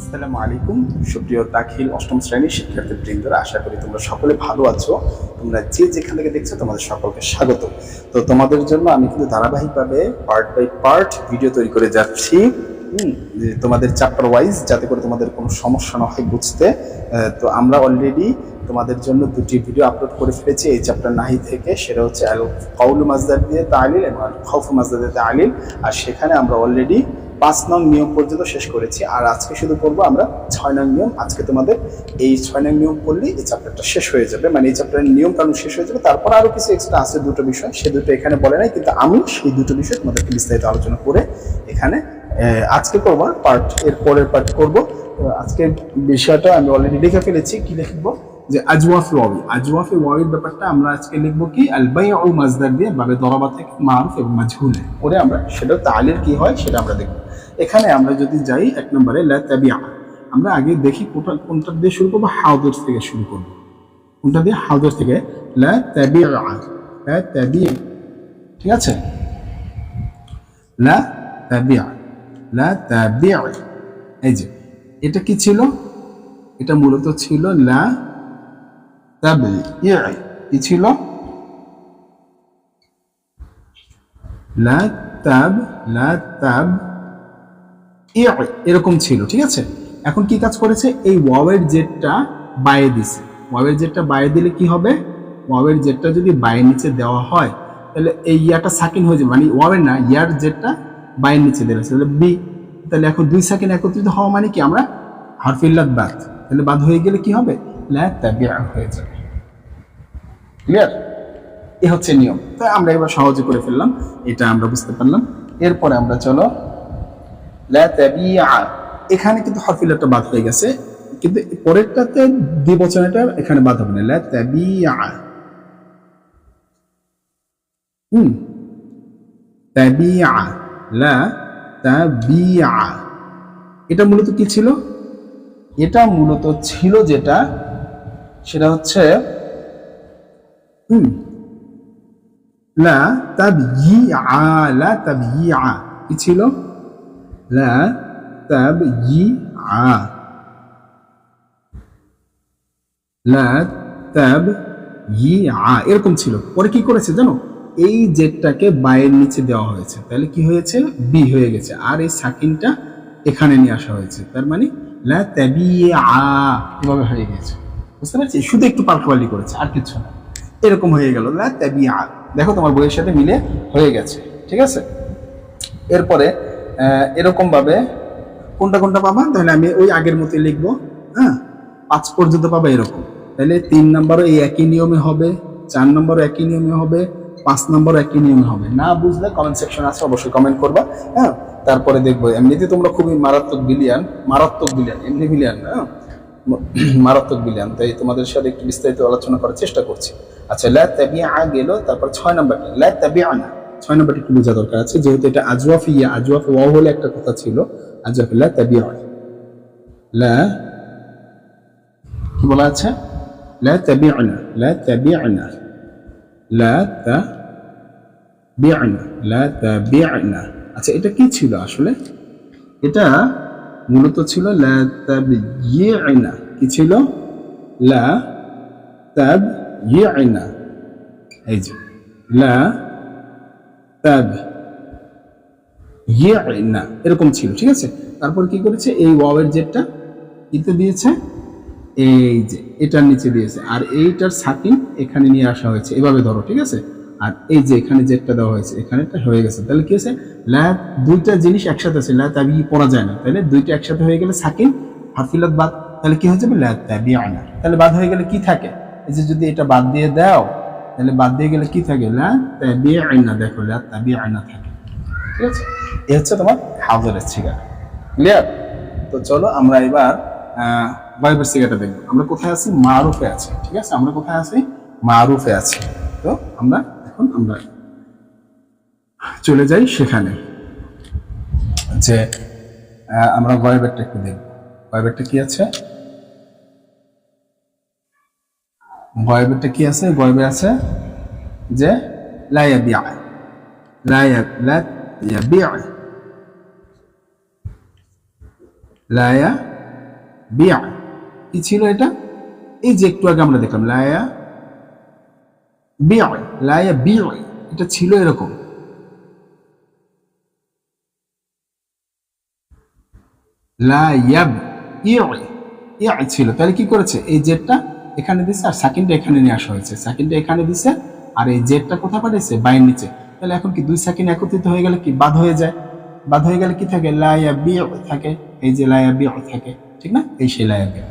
আসসালামু আলাইকুম সুপ্রিয় দাখিল অষ্টম শ্রেণীর শিক্ষার্থীবৃন্দরা, আশা করি তোমরা সকলে ভালো আছো। তোমরা যে যেখান থেকে দেখছো তোমাদের সকলকে স্বাগত। তো তোমাদের জন্য আমি কিন্তু ধারাবাহিকভাবে পার্ট বাই পার্ট ভিডিও তৈরি করে যাচ্ছি, যে তোমাদের চ্যাপ্টার ওয়াইজ, যাতে করে তোমাদের কোনো সমস্যা না হয় বুঝতে। তো আমরা অলরেডি তোমাদের জন্য দুটি ভিডিও আপলোড করে ফেলেছি এই চ্যাপ্টার নাহি থেকে। সেটা হচ্ছে আল কাউলু মাজদার দিয়ে তালিল এবং আল খাউফু মাজদার দিয়ে তালিল। আর সেখানে আমরা অলরেডি 5 নং নিয়ম পর্যন্ত শেষ করেছি। আর আজকে শুধু করবো আমরা 6 নং নিয়ম। আজকে তোমাদের এই 6 নং নিয়ম পড়লেই এই চ্যাপ্টারটা শেষ হয়ে যাবে, মানে এই চ্যাপ্টারের নিয়ম কানুন শেষ হয়ে যাবে। তারপর আরও কিছু এক্সট্রা আছে, দুটো বিষয়, সে দুটো এখানে বলে নাই, কিন্তু আমি সেই দুটো বিষয় তোমাদেরকে বিস্তারিত আলোচনা করে এখানে আজকে করবো না, এর পরের পার্ট করবো। আজকে বিষয়টা আমি অলরেডি লিখে ফেলেছি। কি লিখবো? যে আজওয়াফে ওয়াবি, আজওয়াফে ওয়াবির ব্যাপারটা আমরা আজকে লিখবো কি আল বাইউ মাজদার দিয়ে বাবে দরাবা থেকে মারুফ এবং মাজহুলে করে আমরা সেটা তালিল কি হয় সেটা আমরা দেখবো। এখানে আমরা যদি যাই 1 নম্বরে লা তাবিআ, আমরা আগে দেখি কোনটা দিয়ে শুরু করবো। হাউদার থেকে শুরু করবো। কোনটা দিয়ে? হাউদার থেকে। লা তাবিআ, লা তাবিআ, ঠিক আছে? লা তাবিআ, লা তাবিআ। এই যে এটা কি ছিল? এটা মূলত ছিল লা তাবিআ। কি ছিল? লা তাব এরকম ছিল, ঠিক আছে? এখন কি কাজ করেছে? এই ওয়াওয়ের জেডটা বাইরে দিছে। ওয়াওয়ের জেডটা বাইরে দিলে কি হবে? ওয়াওয়ের জেডটা যদি বাইরের নিচে দেওয়া হয় তাহলে এই ইয়াটা সাকিন হয়ে যাবে, মানে ওয়াওয়ের না, ইয়ার জেডটা বাইরের নিচে দিলে তাহলে বি। তাহলে এখন দুই সাকিন একত্রিত হওয়া মানে কি? আমরা হারফে ইল্লাত বাদ, তাহলে বাদ হয়ে গেলে কি হবে? লা তাবিআ হয়ে যাবে। ক্লিয়ার? এ হচ্ছে নিয়ম। তাই আমরা এবার সহজে করে ফেললাম, এটা আমরা বুঝতে পারলাম। এরপরে আমরা চলো লা তাবিআ, এখানে কিন্তু হরফ ইল্লাতটা বাদ হয়ে গেছে, কিন্তু পরেরটাতে দ্বিবচনটা এখানে বাদ হবে না। লা তাবিআ, তাবিআ, লা তাবিআ। এটা মূলত কি ছিল? এটা মূলত ছিল যেটা, সেটা হচ্ছে লা তাবিআ, লা তাবিআ। কি ছিল? লা তাবিআ, লা তাবিআ, এরকম ছিল। পরে কি করেছে জানো? এই জেডটাকে বায়ের নিচে দেওয়া হয়েছে, তাহলে কি হয়েছে? বি হয়ে গেছে। আর এই সাকিনটা এখানে নিয়ে আসা হয়েছে, তার মানে লা তাবিআ এভাবে হয়ে গেছে। বুঝতে পারছি? শুধু একটু পাল্টাপাল্টি করেছে, আর কিছু না। এরকম হয়ে গেল লা তাবিআ। দেখো তোমার বইয়ের সাথে মিলে হয়ে গেছে, ঠিক আছে? এরপরে এরকম ভাবে কোনটা কোনটা পাবা, তাহলে আমি ওই আগের মতোই লিখবো। হ্যাঁ, 5 পর্যন্ত পাবা এরকম। তাহলে 3 নম্বরও এই একই নিয়মে হবে, 4 নম্বরও একই নিয়মে হবে, 5 নম্বরও একই নিয়মে হবে। না বুঝলে কমেন্ট সেকশন আছে, অবশ্যই কমেন্ট করবা। হ্যাঁ, তারপরে দেখবো। এমনিতে তোমরা খুবই মারাত্মক বিলিয়ান, এমনি বিলিয়ান না, মারাত্মক বিলিয়ান। তাই তোমাদের সাথে একটু বিস্তারিত আলোচনা করার চেষ্টা করছি। আচ্ছা, লা তাবিআ গেল, তারপর 6 নম্বরটা লা তাবিআনা। 6 নম্বরটা একটু বোঝা দরকার আছে, যেহেতু এটা আজওয়াফিয়া, আজওয়াফ ওয়াও হলে একটা কথা ছিল। আজওয়াফ লা তাবিআ, লা কি বলা আছে? লা তাবিআনা, লা তাবিআনা, লা তাবিআনা, লা তাবিআনা। আচ্ছা, এটা কি ছিল আসলে? এটা মূলত ছিল লা তাবিআনা। কি ছিল? লা তাবিআনা। এই যে লা তাবিআনা এরকম ছিল, ঠিক আছে? তারপর কি করেছে? এই ওয়াওয়ের জেডটা ইতে দিয়েছে, এই যে এটার নিচে দিয়েছে, আর এইটার সাকিন এখানে নিয়ে আসা হয়েছে। এভাবে ধরো, ঠিক আছে? আর এই যে এখানে জেডটা দেওয়া হয়েছে, এখানেটা হয়ে গেছে। তাহলে কি হয়েছে? লা, দুইটা জিনিস একসাথে আছে, লা তাবি পড়া যায় না, তাহলে দুইটা একসাথে হয়ে গেলে সাকিন হারফিলাত বাদ, তাহলে কি হয়ে যাবে? লা তাবিআনা। তাহলে বাদ হয়ে গেলে কি থাকে? এই যে যদি এটা বাদ দিয়ে দাও, তাহলে বাদ দিয়ে গেলে কি থাকে? লা তাবিআনা। দেখো লা তাবিআনা থাকে, ঠিক আছে? এই হচ্ছে তোমার হাজারের সিগারা। ক্লিয়ার? তো চলো আমরা এবার ভাইবের সিগারেটা দেখবো। আমরা কোথায় আছি? মারুফে আছি, ঠিক আছে? আমরা কোথায় আছি? মারুফে আছি। তো আমরা এখন চলে যাই সেখানে, যে আমরা গয়বেরটা একটু দেখব। গয়বেরটা কি আছে? গয়বেরটা কি আছে? গয়বে আছে যে লা ইয়াবিআ, লা ইয়াবিআ, লা বিয়া কি ছিল এটা? এই যে একটু আগে আমরা দেখলাম লায়া বিয়া, লায়া বিয়া, এটা ছিল এরকম। লা ইয়াব ইয়া ইয়া ছিল, তাহলে কি করেছে? এই জেডটা এখানে দিছে আর সাকিনটা এখানে নিয়ে আসা হয়েছে, সাকিনটা এখানে দিছে আর এই জেডটা কোথায় পাঠাইছে? বাইয়ের নিচে। তাহলে এখন কি দুই সাকিন একত্রিত হয়ে গেলে কি বাদ হয়ে যায়? বাদ হয়ে গেলে কি থাকে? লায়া বিয়া থাকে, এই যে লায়া বিয়া থাকে, ঠিক না? এই সেই লায়া বিয়া,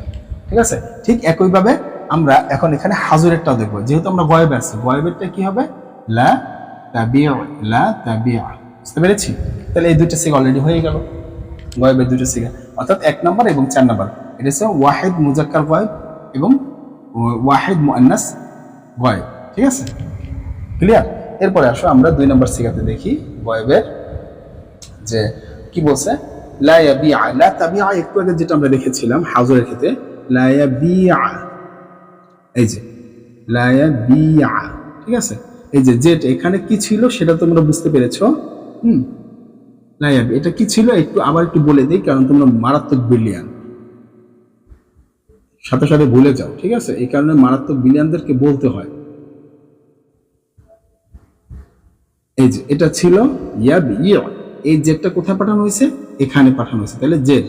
ঠিক আছে। ঠিক একইভাবে আমরা এখন এখানে হাজুরেরটাও দেখবো, যেহেতু আমরা গয়েবে আছি, গয়েবেরটা কি হবে? লা তাবিউ, লা তাবিউ, বুঝতে পেরেছি? তাহলে এই দুইটা সিগা অলরেডি হয়ে গেল, গয়েবের দুটো সিগা, অর্থাৎ 1 নম্বর এবং 4 নম্বর। এটা হচ্ছে ওয়াহিদ মুজাক্কার গয়েব এবং ওয়াহিদ মুআন্নাস গয়েব, ঠিক আছে, ক্লিয়ার? এরপরে আসো আমরা 2 নম্বর সিগাতে দেখি গয়েবের, যে কি বলছে? লা ইয়াবিআ, লা তাবিআ, একটু আগে যেটা আমরা দেখেছিলাম হাজরের ক্ষেত্রে লা ইয়াবিআ, এই যে লা ইয়াবিআ, ঠিক আছে। এই যে জেট এখানে কি ছিল সেটা তোমরা বুঝতে পেরেছো? লায়াবি এটা কি ছিল একটু আবার একটু বলে দিই, কারণ তোমরা মারাত্মক বিলিয়ান, সাথে সাথে ভুলে যাও, ঠিক আছে? এই কারণে মারাত্মক বিলিয়ানদেরকে বলতে হয়। এই যে এটা ছিল ইয়াবি ইয়া, এই জেডটা কোথায় পাঠানো হয়েছে? এখানে পাঠানো হয়েছে, তাহলে জেড।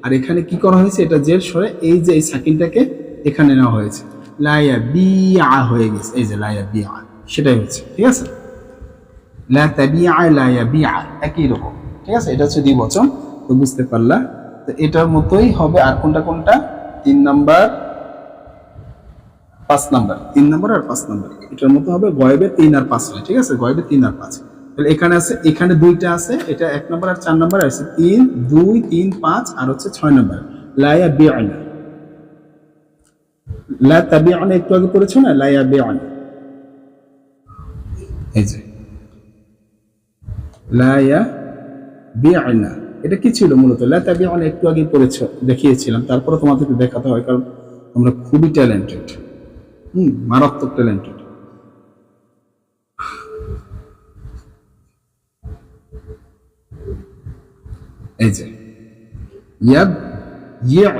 আর এখানে কি করা হয়েছে? এটা জেড সরে এই যে এই সাকিনটাকে এখানে নেওয়া হয়েছে, লায়া বিয়া হয়ে গেছে, এই যে লায়া বিয়া, সেটাই হচ্ছে, ঠিক আছে। লা তাবিআ লা ইয়াবিআ একই রকম, ঠিক আছে। এটা হচ্ছে দ্বিবচন, তো বুঝতে পারলা? তো এটার মতোই হবে আর কোনটা কোনটা? 3 নাম্বার 5 নাম্বার, 3 নাম্বার আর 5 নাম্বার, এটার মতো হবে গয়েবে 3 আর 5 হয়, ঠিক আছে, গয়েবে 3 আর 5। তাহলে এখানে আছে, এখানে দুইটা আছে, এটা 1 নাম্বার আর 4 নাম্বার আছে, 3 2 3 5 আর হচ্ছে 6 নাম্বার লা ইয়াবিআনা, লা তাবিআনা একটু আগে পড়েছো না, লা ইয়াবিআনা, এই যে লা ইয়াবিআনা, এটা কি ছিল মূলত? লা তাবিআনা একটু আগে পড়েছো, দেখিয়েছিলাম, তারপরে তোমাদেরকে দেখাতে হয় কারণ তোমরা খুবই ট্যালেন্টেড, মারাত্মক ট্যালেন্টেড। এই যে ইয়াব ইয়া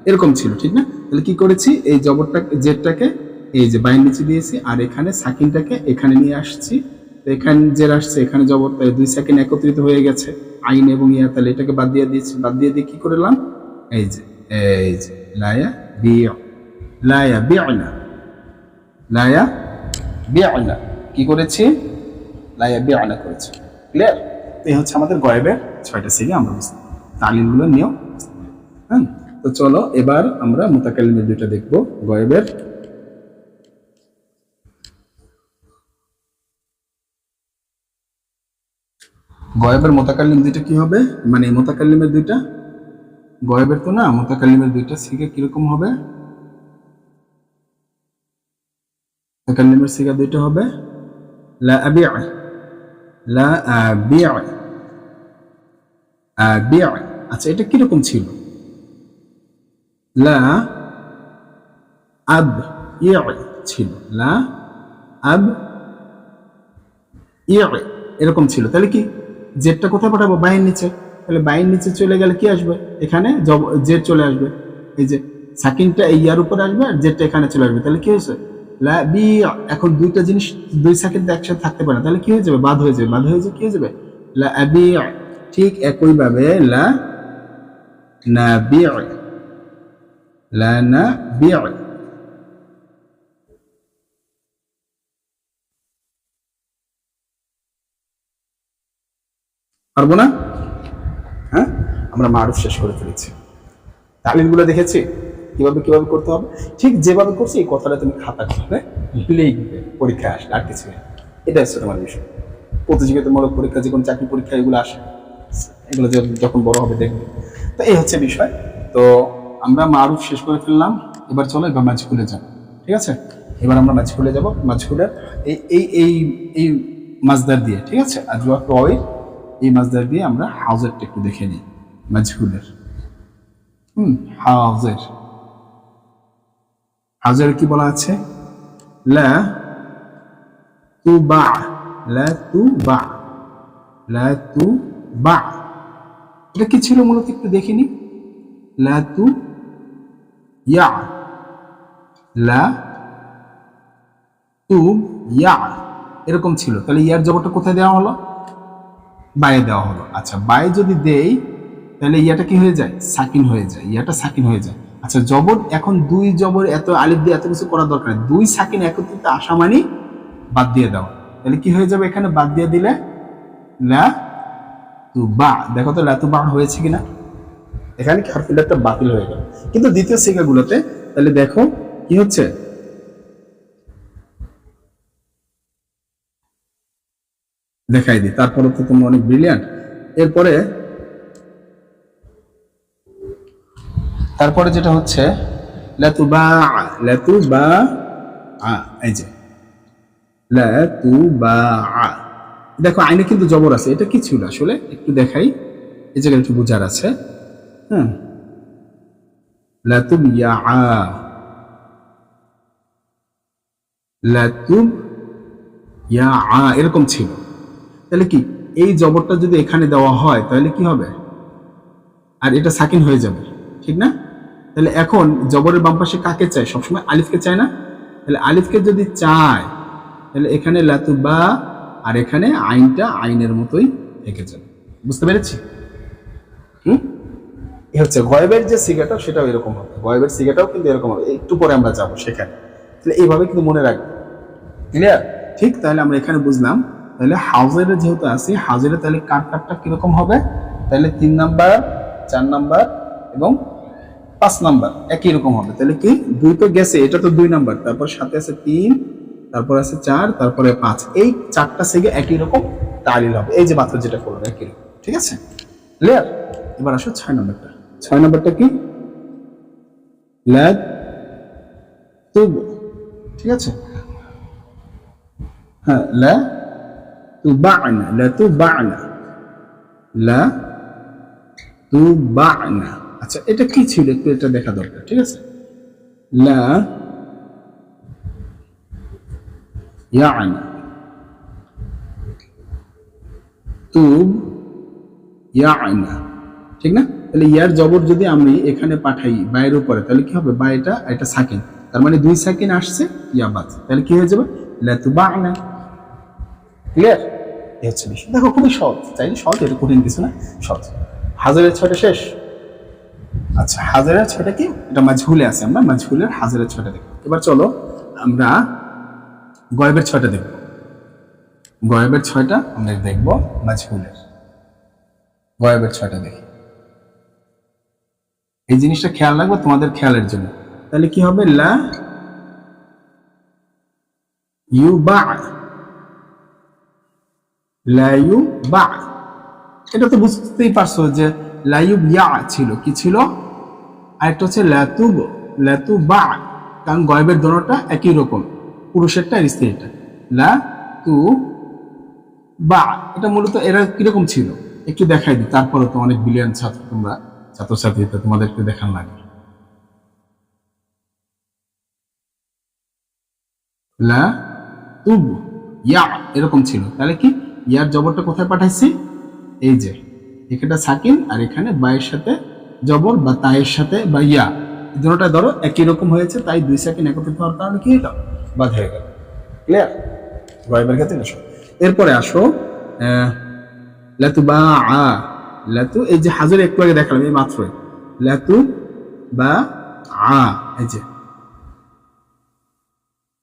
এরকম ছিল, ঠিক না? তাহলে কি করেছি? এই জবরটা জেডটাকে এই যে বাইন নিচে দিয়েছি আর এখানে সাকিনটাকে এখানে নিয়ে আসছি, তো এখানে জের আসছে, এখানে জবর, তাই 2 সেকেন্ড একত্রিত হয়ে গেছে আইন এবং ইয়া, তাহলে এটাকে বাদ দিয়ে দিয়েছি, বাদ দিয়ে দিয়ে কি করলাম? এই যে লায়া বিয়া, লায়া বিআনা, লায়া বিআনা, কি করেছি? লায়া বিআনা করেছি, ক্লিয়ার? এই হচ্ছে আমাদের গয়েবের 6টা সিগা, আমরা বুঝতে তালিমগুলো নিয়েও। হ্যাঁ, তো চলো এবার আমরা মুতাকাল্লিমের দুইটা দেখবো গয়েবের। গয়েবের মুতাকাল্লিম দুইটা কি হবে? মানে মুতাকাল্লিমের দুইটা, গয়েবের তো না, মুতাকাল্লিমের দুইটা সিগা কিরকম হবে? মুতাকাল্লিমের সিগা দুইটা হবে লা আবিআ, লা আবিআ, আবিআ। আচ্ছা, এটা কিরকম ছিল? লা আব ইয়া ছিল, লা আব ইয়া এরকম ছিল। তাহলে কি জেডটা কোথায় পাঠাবো? বাইয়ের নিচে। তাহলে বাইয়ের নিচে চলে গেলে কি আসবে? এখানে জেড চলে আসবে, এই যে সাকিনটা এই ইয়ার উপরে আসবে আর জেডটা এখানে চলে আসবে, তাহলে কি হয়েছে? লা বি, এখন দুইটা জিনিস 2 সেকেন্ড একসাথে থাকতে পারে না, তাহলে কি হয়ে যাবে? বাদ হয়ে যাবে, বাদ হয়ে যাবে কি হয়ে যাবে? লা আবি। ঠিক একইভাবে লা নাবি, লা নাবি, পারবো না? হ্যাঁ, আমরা মারুফ শেষ করে ফেলেছি, তালিমগুলো দেখেছি কিভাবে কিভাবে করতে হবে, ঠিক যেভাবে করছি এই কথাটা তুমি খাতা করবে, লিখবে, পরীক্ষায় আসলে আর কিছু নেই। এটা হচ্ছে তোমার বিষয়। প্রতিযোগিতামূলক পরীক্ষা, যে কোনো চাকরি পরীক্ষা এগুলো আসে, এগুলো যখন বড় হবে দেখবে। তো এই হচ্ছে বিষয়। তো আমরা মারুফ শেষ করে ফেললাম, এবার চলো এবার মাঝখুলে যাব, ঠিক আছে? এবার আমরা মাঝখুলে যাব, মাঝখুলের এই এই এই এই মাজদার দিয়ে, ঠিক আছে, আজওয়া রয়, এই মাজদার দিয়ে আমরা হাউজেরটা একটু দেখে নিই, মাঝখুলের। হাউজের, হাউজের কি বলা আছে? লা তুবা, লা তুবা, লা তুবা, এটা কি ছিল মূলত একটু দেখে নি। লা তু ইয়া, লা তুব ইয়া, এরকম ছিল। তাহলে ইয়ার জবরটা কোথায় দেওয়া হলো? বায়ে দেওয়া হলো। আচ্ছা, বায়ে যদি দেই তাহলে ইয়াটা কি হয়ে যায়? সাকিন হয়ে যায়, ইয়াটা সাকিন হয়ে যায়। আচ্ছা, জবর এখন দুই জবর এত আলিফ দিয়ে এত কিছু করার দরকার নেই, দুই সাকিন একত্রিত আসা মানে বাদ দিয়ে দাও। তাহলে কি হয়ে যাবে? এখানে বাদ দিয়ে দিলে লা তু বা, দেখো তো লা তু বা হয়েছে কিনা? এখানে কি হারফিলটা বাতিল হয়ে গেল। কিন্তু দ্বিতীয় সিগাগুলোতে তাহলে দেখো কি হচ্ছে, দেখাই দিই, তারপরে তো তোমরা অনেক ব্রিলিয়ান্ট। তারপরে যেটা হচ্ছে লাতুবা, লাতুবা এই যে লাতুবা, দেখো আইনে কিন্তু জবর আছে, এটা কি ছিল আসলে একটু দেখাই, এই জায়গায় একটু বোঝার আছে। হ্যাঁ, লাতুবিয়া, লাতুব ইয়া এরকম ছিল। তাহলে কি এই জবরটা যদি এখানে দেওয়া হয় তাহলে কি হবে? আর এটা সাকিন হয়ে যাবে, ঠিক না? তাহলে এখন জবরের বাম পাশে কাকে চায়? সবসময় আলিফকে চায় না? তাহলে আলিফকে যদি চায় তাহলে এখানে লাতুবা আর এখানে আইনটা আইনের মতোই থেকে যাবে। বুঝতে পেরেছি? এ হচ্ছে গয়েবের যে সিগাটা সেটাও এরকম হবে, গয়েবের সিগাটাও কিন্তু এরকম হবে, একটু পরে আমরা যাবো সেখানে। তাহলে এইভাবে কিন্তু মনে রাখবে, ক্লিয়ার? ঠিক, তাহলে আমরা এখানে বুঝলাম। তাহলে হাউজের যেহেতু আছে, হাউজের তাহলে কাটটা কিরকম হবে? তাহলে 3 নাম্বার, 4 নাম্বার এবং 5 নাম্বার একই রকম হবে। তাহলে কি 2 তো গেছে, এটা তো 2 নাম্বার, তারপর সাথে আছে 3, তারপর আছে 4, তারপরে 5, এই 4টা সেগে একই রকম তালিল হবে। এই যে মাত্র যেটা করলাম একই রকম, ঠিক আছে? ক্লিয়ার? এবার আসো 6 নাম্বারটা। 6 নাম্বারটা কি? লাদ তুব, ঠিক আছে? হ্যাঁ, লা তুবা'না, লা তুবা'না, লা তুবা'না। আচ্ছা, এটা কি ছিল একটু এটা দেখা দরকার, ঠিক আছে? লা ইয়া'না, তুব ইয়া'না, ঠিক না? তাহলে ইয়ার জবর যদি আমি এখানে পাঠাই বায়ের উপরে তাহলে কি হবে? বা এটা সাকিন, তার মানে 2 সাকিন আসছে, ইয়া বাদ, তাহলে কি হয়ে যাবে? লা তুবা'না। ক্লিয়ার? এই হচ্ছে বিষয়। দেখো খুবই সহজ, চাইলে সহজ, এটা কঠিন কিছু না, সহজ। হাজারের 6টা শেষ। আচ্ছা, হাজারের 6টা কি? এটা মাজহুলে আছে, আমরা মাজহুলের হাজারের 6টা দেখব। এবার চলো আমরা গয়েবের 6টা দেখব। গয়েবের 6টা আমরা দেখব, মাজহুলের গয়েবের 6টা দেখি। এই জিনিসটা খেয়াল রাখবো তোমাদের খেয়ালের জন্য। তাহলে কি হবে? লা ইউবা, লা ইউবা, এটা তো বুঝতেই পারছো যে লা ইউবিয়া ছিল, কি ছিল? আরেকটা হচ্ছে লাতুব, লাতুবা, কারণ গয়েবের দোনোটা একই রকম, পুরুষেরটা আর স্ত্রীটা। লা তু বা, এটা মূলত এরা কিরকম ছিল একটু দেখাই দিই, তারপরে তো অনেক বিলিয়ন ছাত্র তোমরা, ছাত্রছাত্রী, তো তোমাদের একটু দেখান লাগে। লা তুব ইয়া এরকম ছিল। তাহলে কি ইয়ার জবরটা কোথায় পাঠাইছি? এই যে এখানটা সাকিন আর এখানে বায়ের সাথে জবর বা তায়ের সাথে বা ইয়া, দুটোটা ধরো একই রকম হয়েছে, তাই 2 সেকেন্ড একত্রিত হওয়ার কারণে কি এটা বাদ হয়ে গেল। ক্লিয়ার? গয়েবের ক্ষেত্রে আসো। এরপরে আসো লাতু বা আ, লাতু, এই যে হাজার একটু আগে দেখালাম এই মাত্রই, লাতু বা আ, এই যে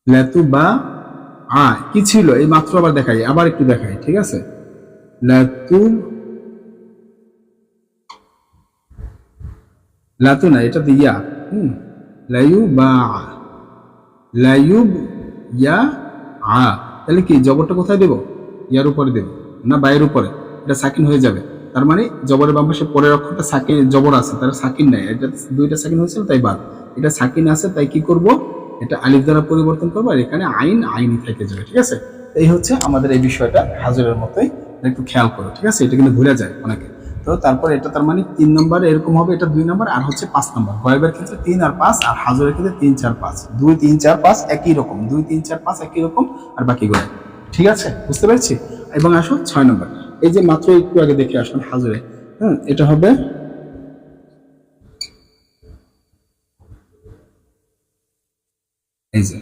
লাতু বা কি ছিল এই মাত্র, আবার দেখাই, আবার একটু দেখাই, ঠিক আছে? লাতু, লাতু না, এটা তো ইয়া, লায়ু বা, লায়ুব ইয়া আ, তাহলে কি জবরটা কোথায় দেব? ইয়ার উপরে দেব না বাইয়ের উপরে? এটা সাকিন হয়ে যাবে, তার মানে জবরের বাম পাশে পরের অক্ষরটা সাকিন, জবর আছে তার সাকিন নাই, এটা 2টা সাকিন হয়েছিল তাই বাদ, এটা সাকিন আছে তাই কি করব? এটা আলিফ দ্বারা পরিবর্তন করবো আর এখানে আইন আইনই থেকে যাবে, ঠিক আছে? এই হচ্ছে আমাদের এই বিষয়টা হাজরের মতোই, একটু খেয়াল করো, ঠিক আছে? এটা কিন্তু ভুলে যায় অনেকে। তো তারপর এটা তার মানে 3 নম্বর এরকম হবে, এটা 2 নম্বর আর হচ্ছে 5 নম্বর। গয়েবের ক্ষেত্রে 3 আর 5, আর হাজরের ক্ষেত্রে 3 4 5, 2 3 4 5 একই রকম, 2 3 4 5 একই রকম, আর বাকি গয়েব, ঠিক আছে? বুঝতে পেরেছি? এবং আসো 6 নম্বর, এই যে মাত্র একটু আগে দেখে আসলাম হাজরে, এটা হবে এই যে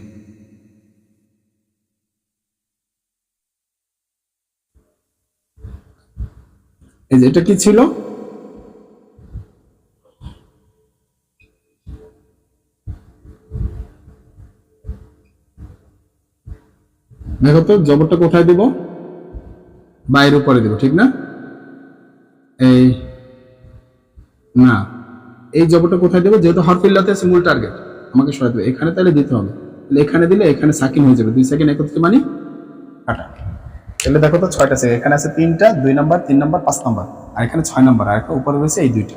এটা কি ছিল? দেখো তো জবরটা কোথায় দিব? বাইরের উপরে দিব, ঠিক না? এই না, এই জবরটা কোথায় দেবো? যেহেতু হরফিল্লাতে আছে মূল টার্গেট, আমাকে সরাতে হবে এখানে, তাহলে দিতে হবে। তাহলে এখানে দিলে এখানে সাকিন হয়ে যাবে, 2 সেকেন্ড একত্রিত মানে কাটা। তাহলে দেখো তো 6টা সেকেন্ড, এখানে আছে 3টা, 2 নাম্বার, 3 নাম্বার, 5 নাম্বার, আর এখানে 6 নাম্বার, আর একটা উপরে রয়েছে এই 2টা।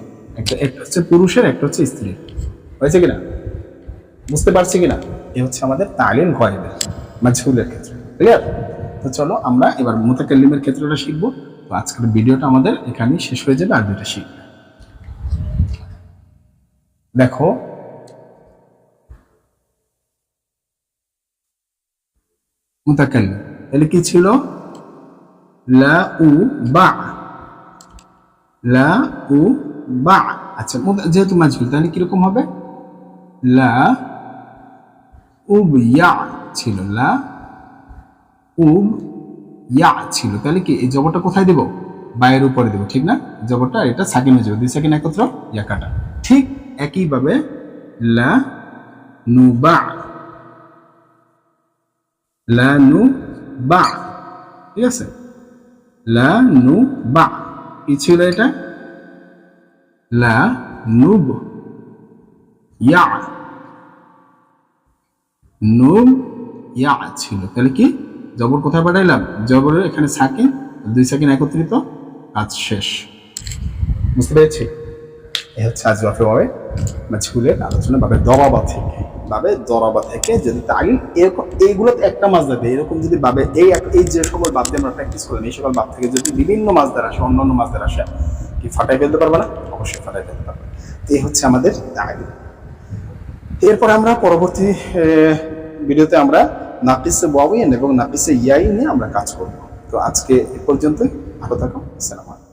একটা হচ্ছে পুরুষের, একটা হচ্ছে স্ত্রীর। হয়েছে কিনা? বুঝতে পারছি কিনা? এই হচ্ছে আমাদের তালিল গয়েবের মাঝহুলের ক্ষেত্রে। ক্লিয়ার? তো চলো আমরা এবার মুতাকাল্লিমের ক্ষেত্রটা শিখবো। তো আজকের ভিডিওটা আমাদের এখানেই শেষ হয়ে যাবে, আর 2টা শিখবে। দেখো মুতাকাল্লিম তাহলে কি ছিল? লা উ বা, লা উ বা। আচ্ছা, যেহেতু মাজহুল তাহলে কিরকম হবে? লা উব ইয়া ছিল, লা উব ইয়া ছিল, তাহলে কি এই জবরটা কোথায় দেব? বায়ের উপরে দেব, ঠিক না? জবরটা এটা সাকিন হয়ে যাবে, 2 সেকেন্ড একত্র ইয়া কাটা। ঠিক একইভাবে লা নু বা, লা নু বা, ঠিক আছে? লা নু বা কি ছিল এটা? লা নুব ইয়া, নুব ইয়া ছিল, তাহলে কি জবর কোথায় পাঠাইলাম? জবরের এখানে সাকিন, 2 সেকেন্ড একত্রিত, কাজ শেষ। বুঝতে পেরেছি? এ হচ্ছে আজ বাবে মাঝহুলের আলোচনা বাবে দরাবা থেকে, বাবে দরাবা থেকে যদি তালিল এরকম এইগুলোতে একটা মাজদা দেয়, এরকম যদি বাবে এই যে সকল বাদ দিয়ে আমরা প্র্যাকটিস করলাম, এই সকল বাদ থেকে যদি বিভিন্ন মাজদার আসে, অন্যান্য মাজদার আসে, কি ফাটাই ফেলতে পারবে না? অবশ্যই ফাটাই ফেলতে পারবে। এই হচ্ছে আমাদের তালিল। এরপর আমরা পরবর্তী ভিডিওতে আমরা নাকিসে ওয়াওয়াইন এবং নাকিসে ইয়াই নিয়ে আমরা কাজ করব। তো আজকে এ পর্যন্তই, ভালো থাকো, আসসালামু আলাইকুম।